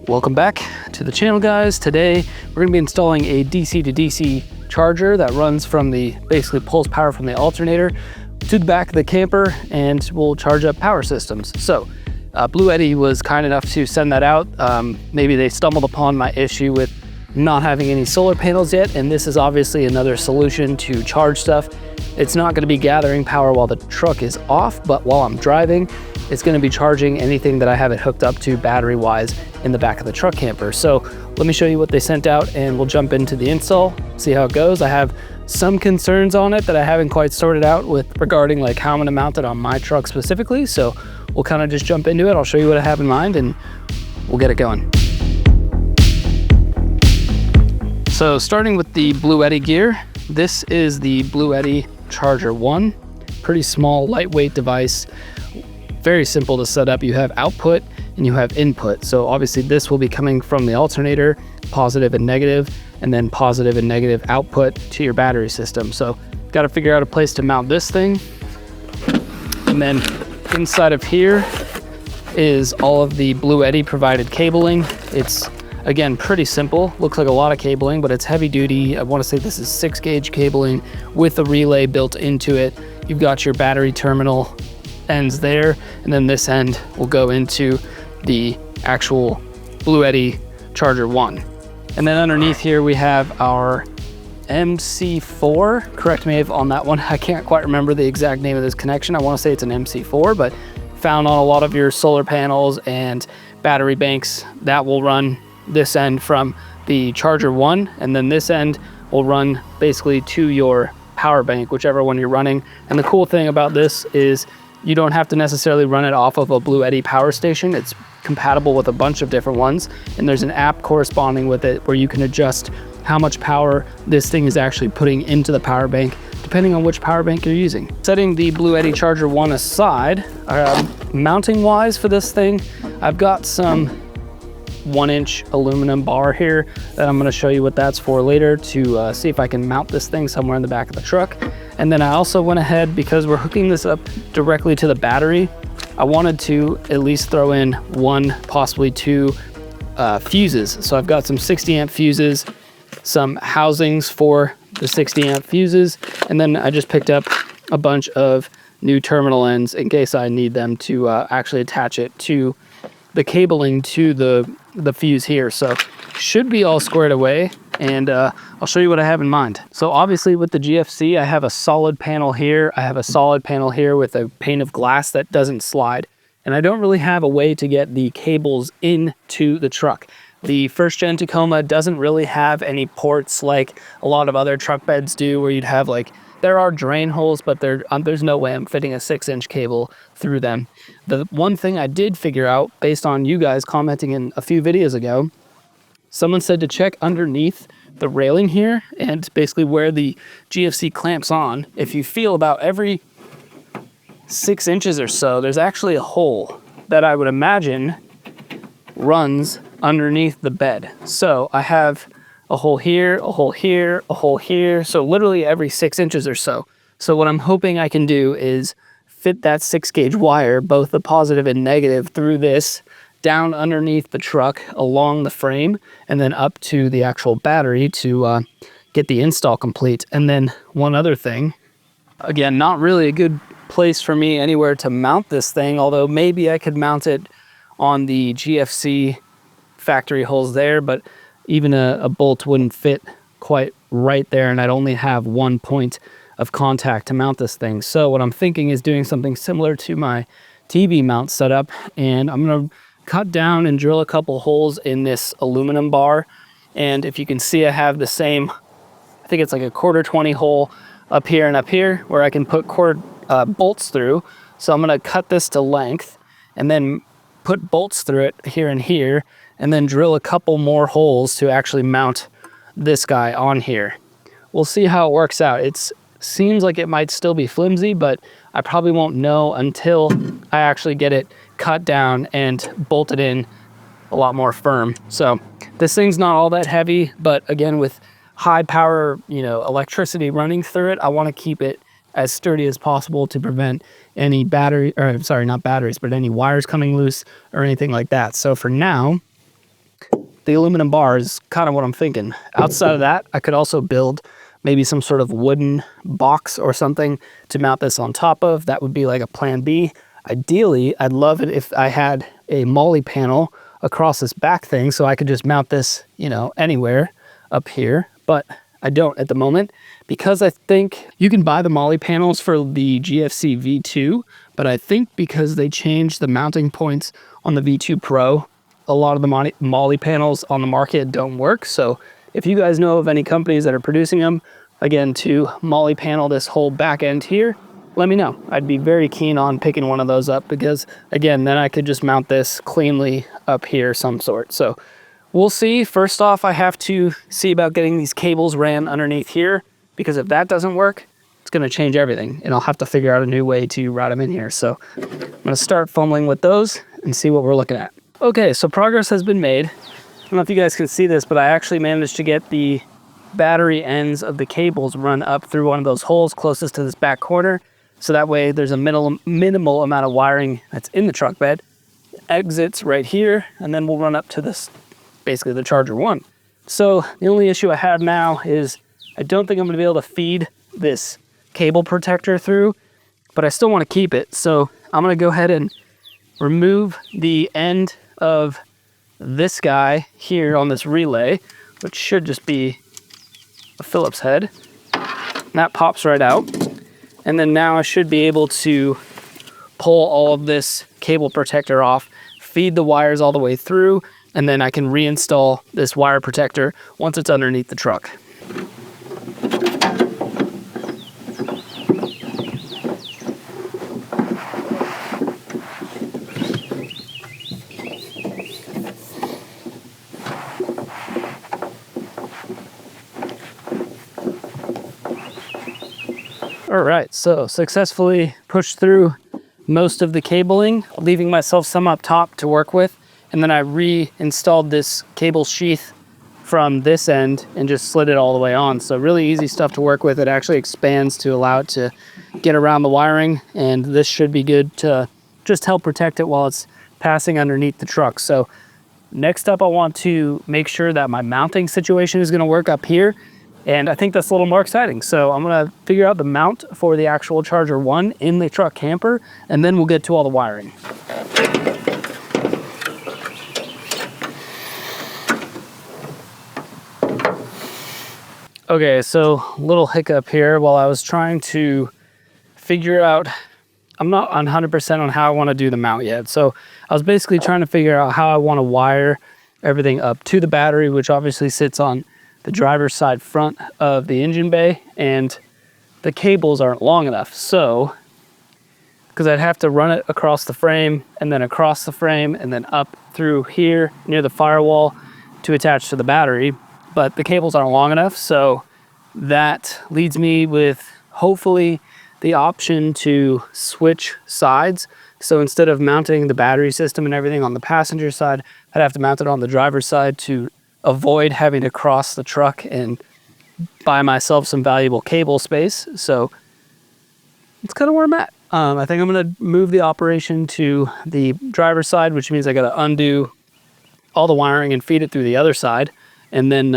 Welcome back to the channel, guys. Today we're going to be installing a DC to DC charger that runs from basically pulls power from the alternator to the back of the camper and will charge up power systems. So Blue Eddy was kind enough to send that out. Maybe they stumbled upon my issue with not having any solar panels yet, and this is obviously another solution to charge stuff. It's not going to be gathering power while the truck is off, but while I'm driving, it's going to be charging anything that I have it hooked up to battery wise in the back of the truck camper. So let me show you what they sent out and we'll jump into the install, see how it goes. I have some concerns on it that I haven't quite sorted out with regarding like how I'm going to mount it on my truck specifically. So we'll kind of just jump into it. I'll show you what I have in mind and we'll get it going. So starting with the Blue Eddy gear, this is the Blue Eddy Charger 1. Pretty small, lightweight device. Very simple to set up. You have output and you have input. So obviously this will be coming from the alternator, positive and negative, and then positive and negative output to your battery system. So got to figure out a place to mount this thing. And then inside of here is all of the Blue Eddy provided cabling. It's again pretty simple, looks like a lot of cabling, but it's heavy duty. I want to say this is 6-gauge cabling with a relay built into it. You've got your battery terminal ends there, and then this end will go into the actual Blue Eddy Charger 1. And then underneath here we have our MC4. Correct me if on that one, I can't quite remember the exact name of this connection. I want to say it's an MC4, but found on a lot of your solar panels and battery banks. That will run this end from the Charger 1, and then this end will run basically to your power bank, whichever one you're running. And the cool thing about this is you don't have to necessarily run it off of a Blue Eddy power station. It's compatible with a bunch of different ones, and there's an app corresponding with it where you can adjust how much power this thing is actually putting into the power bank depending on which power bank you're using. Setting the Blue Eddy Charger 1 aside, mounting wise for this thing, I've got some 1-inch aluminum bar here that I'm going to show you what that's for later to see if I can mount this thing somewhere in the back of the truck. And then I also went ahead, because we're hooking this up directly to the battery, I wanted to at least throw in 1, possibly 2 fuses. So I've got some 60 amp fuses, some housings for the 60 amp fuses, and then I just picked up a bunch of new terminal ends in case I need them to actually attach it to the cabling to the fuse here. So should be all squared away, and I'll show you what I have in mind. So obviously with the GFC, I have a solid panel here. I have a solid panel here with a pane of glass that doesn't slide. And I don't really have a way to get the cables into the truck. The first gen Tacoma doesn't really have any ports like a lot of other truck beds do, where you'd have like, there are drain holes, but there's no way I'm fitting a 6-inch cable through them. The one thing I did figure out, based on you guys commenting in a few videos ago, someone said to check underneath the railing here and basically where the GFC clamps on. If you feel about every 6 inches or so, there's actually a hole that I would imagine runs underneath the bed. So I have a hole here, a hole here, a hole here. So literally every 6 inches or so. So what I'm hoping I can do is fit that 6-gauge wire, both the positive and negative, through this, down underneath the truck, along the frame, and then up to the actual battery to get the install complete. And then one other thing, again, not really a good place for me anywhere to mount this thing, although maybe I could mount it on the GFC factory holes there, but even a bolt wouldn't fit quite right there, and I'd only have 1 point of contact to mount this thing. So what I'm thinking is doing something similar to my TV mount setup, and I'm going to cut down and drill a couple holes in this aluminum bar. And if you can see, I have the same, I think it's like a 1/4 hole up here and up here where I can put bolts through. So I'm going to cut this to length and then put bolts through it here and here, and then drill a couple more holes to actually mount this guy on here. We'll see how it works out. It seems like it might still be flimsy, but I probably won't know until I actually get it cut down and bolted in a lot more firm. So this thing's not all that heavy, but again, with high power, electricity running through it, I want to keep it as sturdy as possible to prevent any not batteries, but any wires coming loose or anything like that. So for now, the aluminum bar is kind of what I'm thinking. Outside of that, I could also build maybe some sort of wooden box or something to mount this on top of. That would be like a plan B. Ideally, I'd love it if I had a molly panel across this back thing so I could just mount this, you know, anywhere up here, but I don't at the moment because I think you can buy the molly panels for the GFC V2, but I think because they changed the mounting points on the V2 Pro, a lot of the molly panels on the market don't work. So if you guys know of any companies that are producing them, again, to molly panel this whole back end here, let me know. I'd be very keen on picking one of those up because, again, then I could just mount this cleanly up here some sort. So we'll see. First off, I have to see about getting these cables ran underneath here, because if that doesn't work, it's going to change everything and I'll have to figure out a new way to route them in here. So I'm going to start fumbling with those and see what we're looking at. Okay, so progress has been made. I don't know if you guys can see this, but I actually managed to get the battery ends of the cables run up through one of those holes closest to this back corner. So that way there's a minimal amount of wiring that's in the truck bed. Exits right here, and then we'll run up to this, basically the Charger 1. So the only issue I have now is I don't think I'm going to be able to feed this cable protector through, but I still want to keep it. So I'm going to go ahead and remove the end of this guy here on this relay, which should just be a Phillips head. And that pops right out. And then now I should be able to pull all of this cable protector off, feed the wires all the way through, and then I can reinstall this wire protector once it's underneath the truck. All right, so successfully pushed through most of the cabling, leaving myself some up top to work with. And then I reinstalled this cable sheath from this end and just slid it all the way on. So really easy stuff to work with. It actually expands to allow it to get around the wiring, and this should be good to just help protect it while it's passing underneath the truck. So next up, I want to make sure that my mounting situation is gonna work up here. And I think that's a little more exciting. So I'm gonna figure out the mount for the actual Charger 1 in the truck camper, and then we'll get to all the wiring. Okay, so little hiccup here while I was trying to figure out, I'm not 100% on how I wanna do the mount yet. So I was basically trying to figure out how I wanna wire everything up to the battery, which obviously sits on the driver's side front of the engine bay, and the cables aren't long enough. So, because I'd have to run it across the frame and then across the frame and then up through here near the firewall to attach to the battery, but the cables aren't long enough. So that leads me with hopefully the option to switch sides. So instead of mounting the battery system and everything on the passenger side, I'd have to mount it on the driver's side to avoid having to cross the truck and buy myself some valuable cable space. So it's kind of where I'm at. I think I'm going to move the operation to the driver's side, which means I got to undo all the wiring and feed it through the other side. And then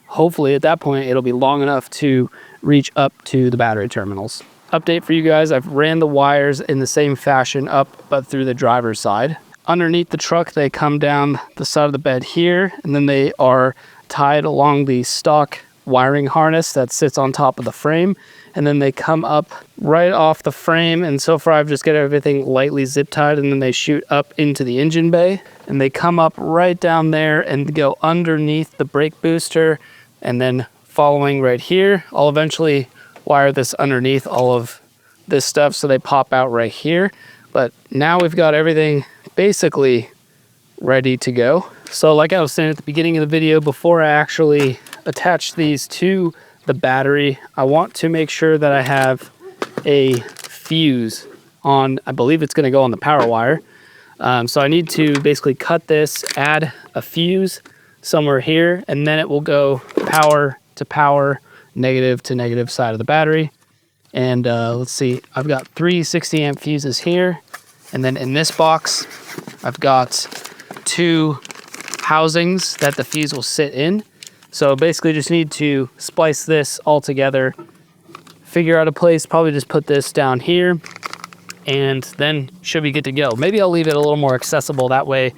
hopefully at that point, it'll be long enough to reach up to the battery terminals. Update for you guys, I've ran the wires in the same fashion up, but through the driver's side. Underneath the truck, they come down the side of the bed here, and then they are tied along the stock wiring harness that sits on top of the frame. And then they come up right off the frame. And so far I've just got everything lightly zip tied, and then they shoot up into the engine bay, and they come up right down there and go underneath the brake booster. And then following right here, I'll eventually wire this underneath all of this stuff so they pop out right here. But now we've got everything basically ready to go. So like I was saying at the beginning of the video, before I actually attach these to the battery, I want to make sure that I have a fuse on, I believe it's going to go on the power wire. So I need to basically cut this, add a fuse somewhere here, and then it will go power to power, negative to negative side of the battery. And let's see, I've got 3 60 amp fuses here. And then in this box, I've got 2 housings that the fuse will sit in. So basically just need to splice this all together, figure out a place, probably just put this down here, and then should be good to go. Maybe I'll leave it a little more accessible. That way,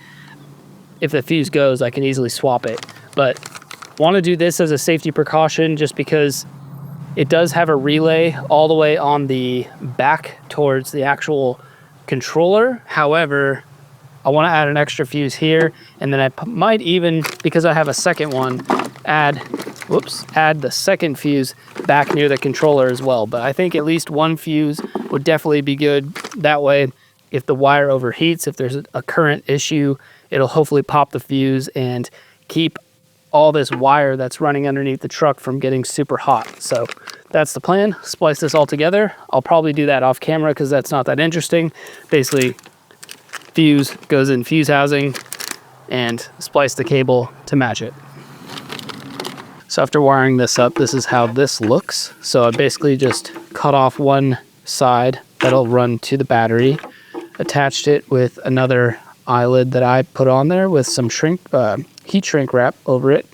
if the fuse goes, I can easily swap it. But want to do this as a safety precaution just because it does have a relay all the way on the back towards the actual controller. However, I want to add an extra fuse here, and then I might even, because I have a second one, add the second fuse back near the controller as well. But I think at least one fuse would definitely be good. That way, if the wire overheats, if there's a current issue, it'll hopefully pop the fuse and keep all this wire that's running underneath the truck from getting super hot. So that's the plan. Splice this all together. I'll probably do that off camera because that's not that interesting. Basically, fuse goes in fuse housing and splice the cable to match it. So after wiring this up, this is how this looks. So I basically just cut off one side that'll run to the battery, attached it with another eyelid that I put on there with some heat shrink wrap over it.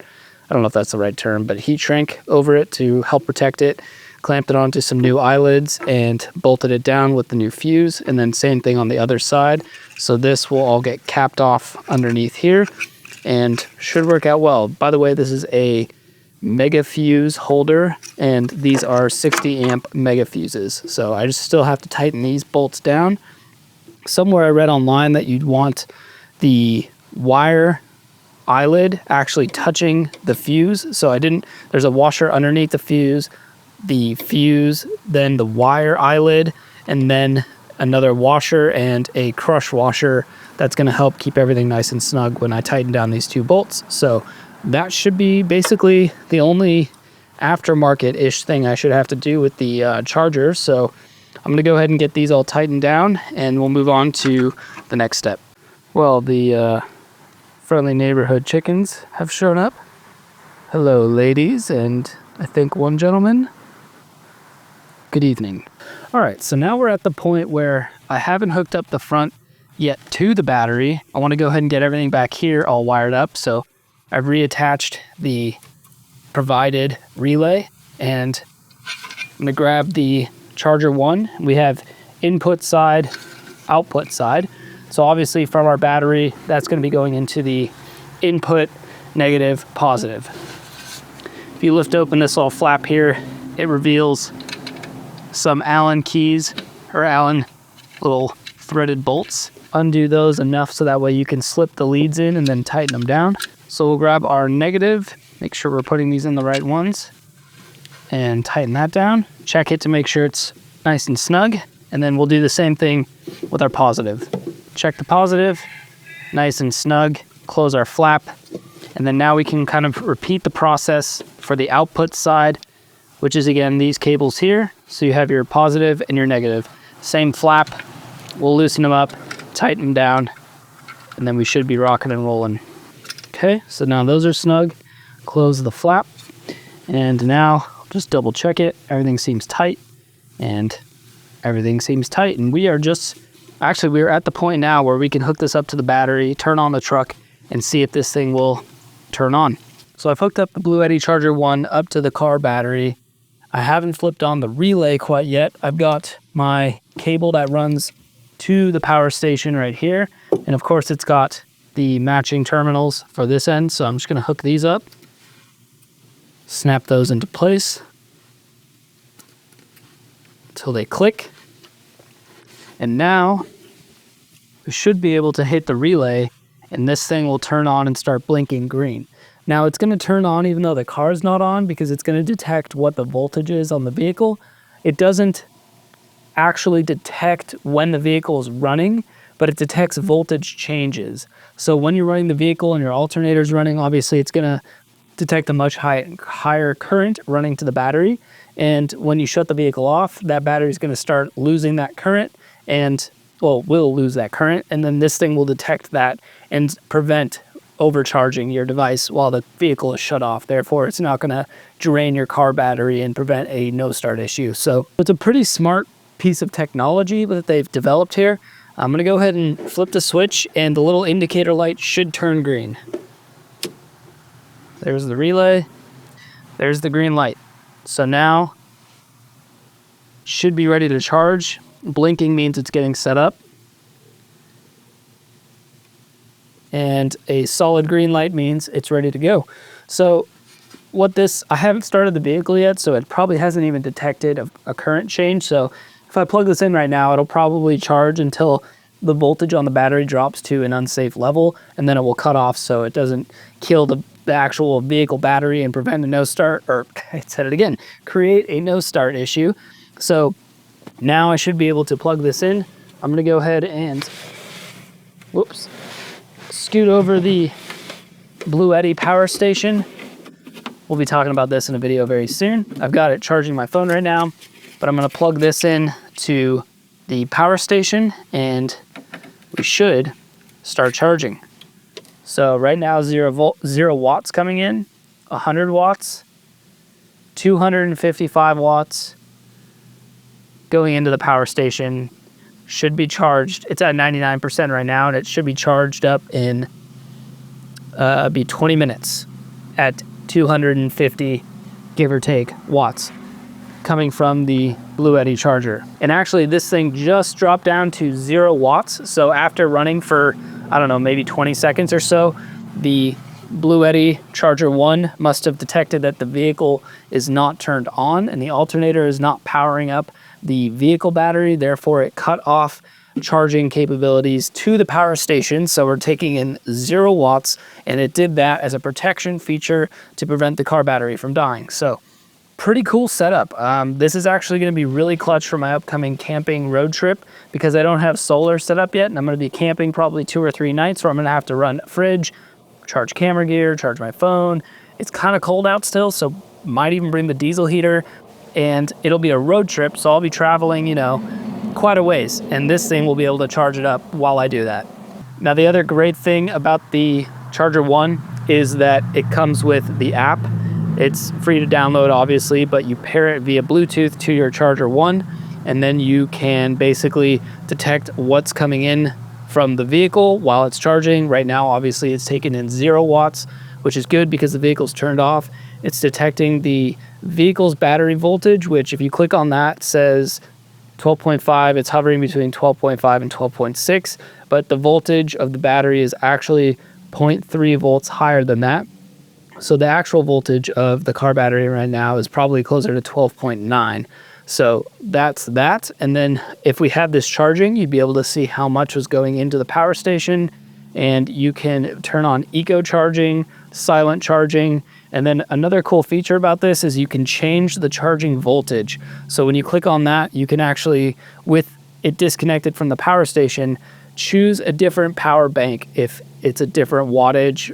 I don't know if that's the right term, but heat shrink over it to help protect it. Clamped it onto some new eyelids and bolted it down with the new fuse, and then same thing on the other side. So this will all get capped off underneath here and should work out well. By the way, this is a mega fuse holder, and these are 60 amp mega fuses. So I just still have to tighten these bolts down. Somewhere I read online that you'd want the wire eyelid actually touching the fuse. So there's a washer underneath the fuse, then the wire eyelid, and then another washer and a crush washer that's going to help keep everything nice and snug when I tighten down these two bolts. So that should be basically the only aftermarket-ish thing I should have to do with the charger. So I'm going to go ahead and get these all tightened down, and we'll move on to the next step. Well, the friendly neighborhood chickens have shown up. Hello, ladies, and I think one gentleman. Good evening. All right, so now we're at the point where I haven't hooked up the front yet to the battery. I want to go ahead and get everything back here all wired up. So I've reattached the provided relay, and I'm going to grab the charger one. We have input side, output side. So obviously from our battery, that's going to be going into the input, negative, positive. If you lift open this little flap here, it reveals some Allen keys, or Allen little threaded bolts. Undo those enough so that way you can slip the leads in and then tighten them down. So we'll grab our negative, make sure we're putting these in the right ones, and tighten that down. Check it to make sure it's nice and snug, and then we'll do the same thing with our positive. Check the positive, nice and snug, close our flap, and then now we can kind of repeat the process for the output side, which is again these cables here. So you have your positive and your negative. Same flap, we'll loosen them up, tighten them down, and then we should be rocking and rolling. Okay, so now those are snug. Close the flap, and now just double check it. Everything seems tight, and everything seems tight. And we're at the point now where we can hook this up to the battery, turn on the truck, and see if this thing will turn on. So I've hooked up the Blue Eddy Charger 1 up to the car battery. I haven't flipped on the relay quite yet. I've got my cable that runs to the power station right here. And of course it's got the matching terminals for this end. So I'm just gonna hook these up, snap those into place until they click. And now we should be able to hit the relay and this thing will turn on and start blinking green. Now it's going to turn on even though the car's not on because it's going to detect what the voltage is on the vehicle. It doesn't actually detect when the vehicle is running, but it detects voltage changes. So when you're running the vehicle and your alternator's running, obviously it's going to detect a much higher current running to the battery. And when you shut the vehicle off, that battery is going to start losing that current and, well, will lose that current. And then this thing will detect that and prevent overcharging your device while the vehicle is shut off. Therefore, it's not going to drain your car battery and prevent a no-start issue. So it's a pretty smart piece of technology that they've developed here. I'm going to go ahead and flip the switch and the little indicator light should turn green. There's the relay. There's the green light. So now should be ready to charge. Blinking means it's getting set up. And a solid green light means it's ready to go. So I haven't started the vehicle yet, so it probably hasn't even detected a current change. So if I plug this in right now, it'll probably charge until the voltage on the battery drops to an unsafe level, and then it will cut off so it doesn't kill the actual vehicle battery and prevent a no start, or I said it again, create a no start issue. So now I should be able to plug this in. I'm gonna go ahead and, scoot over the Bluetti power station. We'll be talking about this in a video very soon. I've got it charging my phone right now, but I'm gonna plug this in to the power station and we should start charging. So right now 0 watts coming in, 100 watts, 255 watts going into the power station. Should be charged. It's at 99% right now, and it should be charged up in be 20 minutes at 250, give or take, watts coming from the Bluetti charger. And actually this thing just dropped down to 0 watts. So after running for, I don't know, maybe 20 seconds or so, the Bluetti Charger 1 must have detected that the vehicle is not turned on and the alternator is not powering up the vehicle battery. Therefore, it cut off charging capabilities to the power station. So we're taking in 0 watts, and it did that as a protection feature to prevent the car battery from dying. So pretty cool setup. This is actually going to be really clutch for my upcoming camping road trip because I don't have solar set up yet, and I'm going to be camping probably 2 or 3 nights where I'm going to have to run a fridge, charge camera gear, charge my phone. It's kind of cold out still, so might even bring the diesel heater, and it'll be a road trip, so I'll be traveling, you know, quite a ways, and this thing will be able to charge it up while I do that. Now, the other great thing about the Charger 1 is that it comes with the app. It's free to download, obviously, but you pair it via Bluetooth to your Charger 1, and then you can basically detect what's coming in from the vehicle while it's charging. Right now, obviously, it's taken in 0 watts, which is good because the vehicle's turned off. It's detecting the vehicle's battery voltage, which if you click on that says 12.5. It's hovering between 12.5 and 12.6, but the voltage of the battery is actually 0.3 volts higher than that. So the actual voltage of the car battery right now is probably closer to 12.9. So that's that. And then if we had this charging, you'd be able to see how much was going into the power station, and you can turn on eco charging, silent charging. And then another cool feature about this is you can change the charging voltage. So when you click on that, you can actually, with it disconnected from the power station, choose a different power bank if it's a different wattage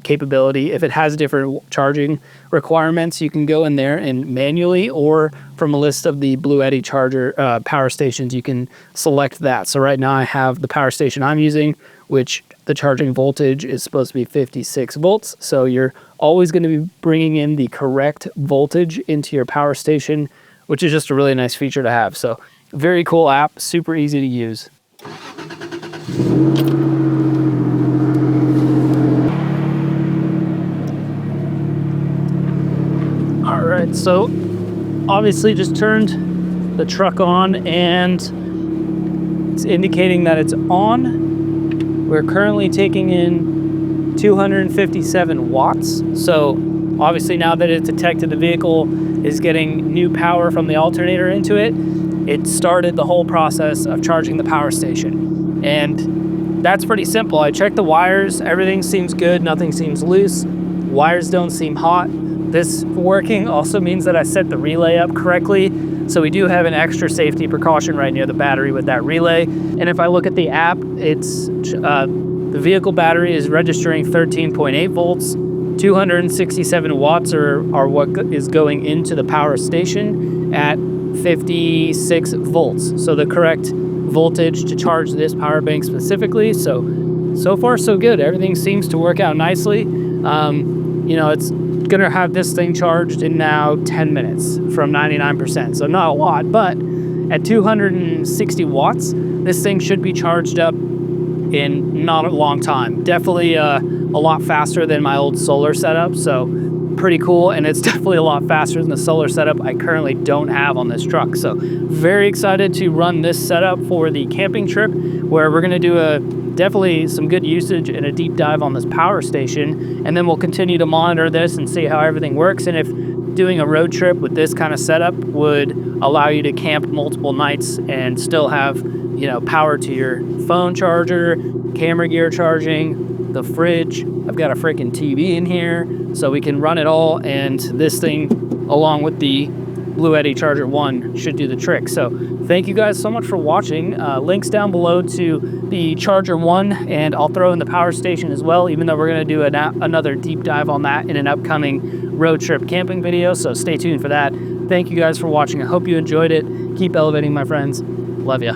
capability. If it has different charging requirements, you can go in there and manually, or from a list of the Bluetti charger power stations, you can select that. So right now I have the power station I'm using, which the charging voltage is supposed to be 56 volts. So you're always going to be bringing in the correct voltage into your power station, which is just a really nice feature to have. So very cool app, super easy to use. All right, so obviously just turned the truck on and it's indicating that it's on. We're currently taking in 257 watts. So obviously now that it's detected the vehicle is getting new power from the alternator into it, it started the whole process of charging the power station. And that's pretty simple. I checked the wires, everything seems good, nothing seems loose. Wires don't seem hot. This working also means that I set the relay up correctly. So we do have an extra safety precaution right near the battery with that relay. And if I look at the app, it's the vehicle battery is registering 13.8 volts. 267 watts are what is going into the power station at 56 volts. So the correct voltage to charge this power bank specifically. So far so good. Everything seems to work out nicely. You know, it's gonna have this thing charged in now 10 minutes from 99%. So not a lot, but at 260 watts, this thing should be charged up in not a long time. Definitely a lot faster than my old solar setup, so pretty cool. And it's definitely a lot faster than the solar setup I currently don't have on this truck. So very excited to run this setup for the camping trip, where we're going to do definitely some good usage and a deep dive on this power station, and then we'll continue to monitor this and see how everything works, and if doing a road trip with this kind of setup would allow you to camp multiple nights and still have, you know, power to your phone charger, camera gear charging, the fridge. I've got a freaking TV in here, so we can run it all, and this thing, along with the Blue Eddy Charger 1, should do the trick. So thank you guys so much for watching. Links down below to the Charger 1, and I'll throw in the power station as well, even though we're going to do another deep dive on that in an upcoming road trip camping video, so stay tuned for that. Thank you guys for watching. I hope you enjoyed it. Keep elevating, my friends. Love ya.